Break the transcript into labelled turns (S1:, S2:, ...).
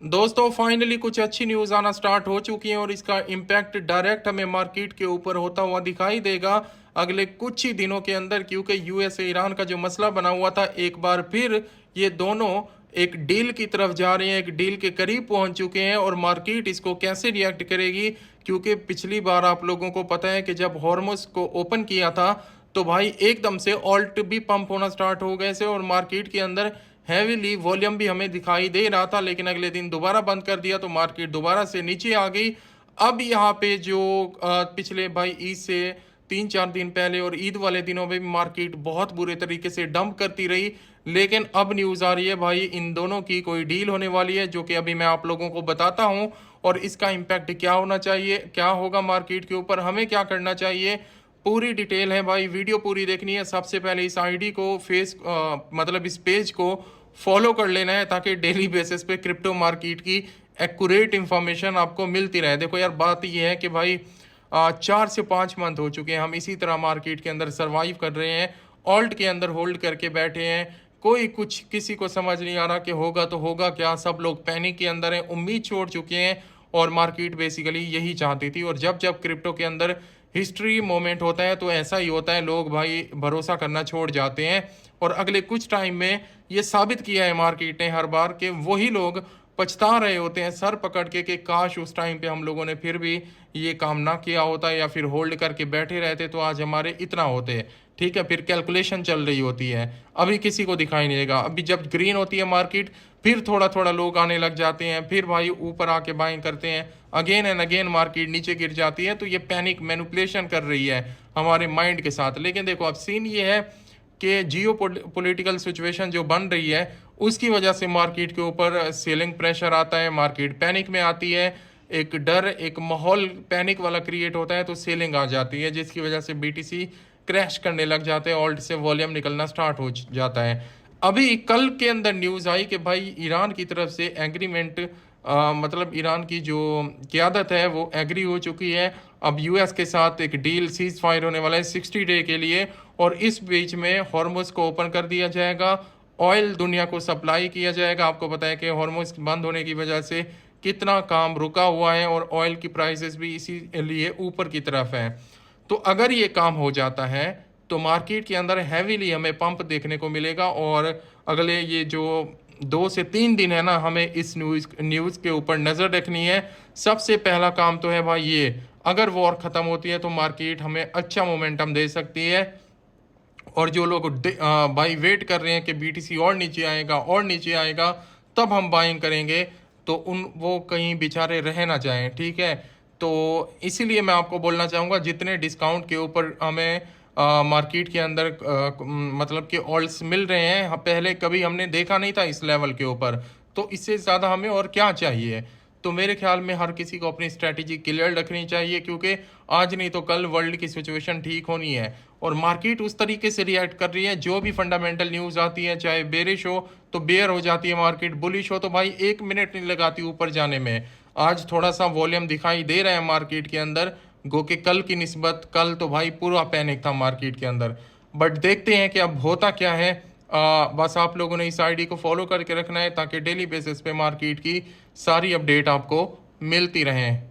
S1: दोस्तों फाइनली कुछ अच्छी न्यूज़ आना स्टार्ट हो चुकी है और इसका इम्पैक्ट डायरेक्ट हमें मार्केट के ऊपर होता हुआ दिखाई देगा अगले कुछ ही दिनों के अंदर, क्योंकि यूएस ईरान का जो मसला बना हुआ था एक बार फिर ये दोनों एक डील की तरफ जा रहे हैं, एक डील के करीब पहुंच चुके हैं। और मार्केट इसको कैसे रिएक्ट करेगी, क्योंकि पिछली बार आप लोगों को पता है कि जब हॉर्मुज को ओपन किया था तो भाई एकदम से ऑल्ट भी पंप होना स्टार्ट हो गए थे और मार्केट के अंदर हैवीली वॉल्यूम भी हमें दिखाई दे रहा था। लेकिन अगले दिन दोबारा बंद कर दिया तो मार्केट दोबारा से नीचे आ गई। अब यहाँ पे जो पिछले भाई ईद से 3-4 दिन पहले और ईद वाले दिनों में भी मार्केट बहुत बुरे तरीके से डंप करती रही। लेकिन अब न्यूज़ आ रही है भाई इन दोनों की कोई डील होने वाली है, जो कि अभी मैं आप लोगों को बताता हूँ। और इसका इम्पैक्ट क्या होना चाहिए, क्या होगा मार्केट के ऊपर, हमें क्या करना चाहिए, पूरी डिटेल है भाई। वीडियो पूरी देखनी है। सबसे पहले इस आईडी को मतलब इस पेज को फॉलो कर लेना है ताकि डेली बेसिस पे क्रिप्टो मार्केट की एक्यूरेट इंफॉर्मेशन आपको मिलती रहे। देखो यार, बात ये है कि भाई 4 से 5 मंथ हो चुके हैं हम इसी तरह मार्केट के अंदर सरवाइव कर रहे हैं, ऑल्ट के अंदर होल्ड करके बैठे हैं। कोई कुछ किसी को समझ नहीं आ रहा कि होगा तो होगा क्या। सब लोग पैनिक के अंदर हैं, उम्मीद छोड़ चुके हैं। और मार्केट बेसिकली यही चाहती थी। और जब जब क्रिप्टो के अंदर हिस्ट्री मोमेंट होता है तो ऐसा ही होता है, लोग भाई भरोसा करना छोड़ जाते हैं। और अगले कुछ टाइम में ये साबित किया है मार्केट ने हर बार कि वही लोग पछता रहे होते हैं सर पकड़ के कि काश उस टाइम पे हम लोगों ने फिर भी ये काम ना किया होता या फिर होल्ड करके बैठे रहते तो आज हमारे इतना होते। ठीक है, फिर कैलकुलेशन चल रही होती है, अभी किसी को दिखाई नहीं देगा। अभी जब ग्रीन होती है मार्केट फिर थोड़ा थोड़ा लोग आने लग जाते हैं, फिर भाई ऊपर आके बाइंग करते हैं, अगेन एंड अगेन मार्केट नीचे गिर जाती है। तो ये पैनिक मैनिपुलेशन कर रही है हमारे माइंड के साथ। लेकिन देखो अब सीन ये है कि जियो पॉलिटिकल सिचुएशन जो बन रही है उसकी वजह से मार्केट के ऊपर सेलिंग प्रेशर आता है, मार्केट पैनिक में आती है, एक डर एक माहौल पैनिक वाला क्रिएट होता है तो सेलिंग आ जाती है, जिसकी वजह से बीटीसी क्रैश करने लग जाते हैं, ऑल्ट से वॉल्यूम निकलना स्टार्ट हो जाता है। अभी कल के अंदर न्यूज़ आई कि भाई ईरान की तरफ से एग्रीमेंट, मतलब ईरान की जो क़यादत है वो एग्री हो चुकी है। अब यूएस के साथ एक डील सीज फायर होने वाला है 60 डे के लिए। और इस बीच में हॉर्मुज को ओपन कर दिया जाएगा, ऑयल दुनिया को सप्लाई किया जाएगा। आपको पता है कि हॉर्मुज बंद होने की वजह से कितना काम रुका हुआ है और ऑयल की प्राइसेस भी इसी लिए ऊपर की तरफ है। तो अगर ये काम हो जाता है तो मार्केट के अंदर हैवीली हमें पंप देखने को मिलेगा। और अगले ये जो 2 से 3 दिन है ना, हमें इस न्यूज़ के ऊपर नज़र रखनी है। सबसे पहला काम तो है भाई ये, अगर वॉर ख़त्म होती है तो मार्केट हमें अच्छा मोमेंटम दे सकती है। और जो लोग भाई वेट कर रहे हैं कि बीटीसी और नीचे आएगा और नीचे आएगा तब हम बाइंग करेंगे, तो उन वो कहीं बेचारे रह ना जाएं। ठीक है, तो इसीलिए मैं आपको बोलना चाहूँगा जितने डिस्काउंट के ऊपर हमें मार्केट के अंदर मतलब कि ऑल्ट्स मिल रहे हैं, पहले कभी हमने देखा नहीं था इस लेवल के ऊपर। तो इससे ज़्यादा हमें और क्या चाहिए। तो मेरे ख्याल में हर किसी को अपनी स्ट्रैटेजी क्लियर रखनी चाहिए, क्योंकि आज नहीं तो कल वर्ल्ड की सिचुएशन ठीक होनी है। और मार्केट उस तरीके से रिएक्ट कर रही है, जो भी फंडामेंटल न्यूज़ आती है, चाहे बेरिश हो तो बेयर हो जाती है मार्केट, बुलिश हो तो भाई 1 मिनट नहीं लगाती ऊपर जाने में। आज थोड़ा सा वॉल्यूम दिखाई दे रहा है मार्केट के अंदर, गो के कल की निस्बत कल तो भाई पूरा पैनिक था मार्केट के अंदर। बट देखते हैं कि अब होता क्या है। बस आप लोगों ने इस आईडी को फॉलो करके रखना है ताकि डेली बेसिस पे मार्केट की सारी अपडेट आपको मिलती रहें।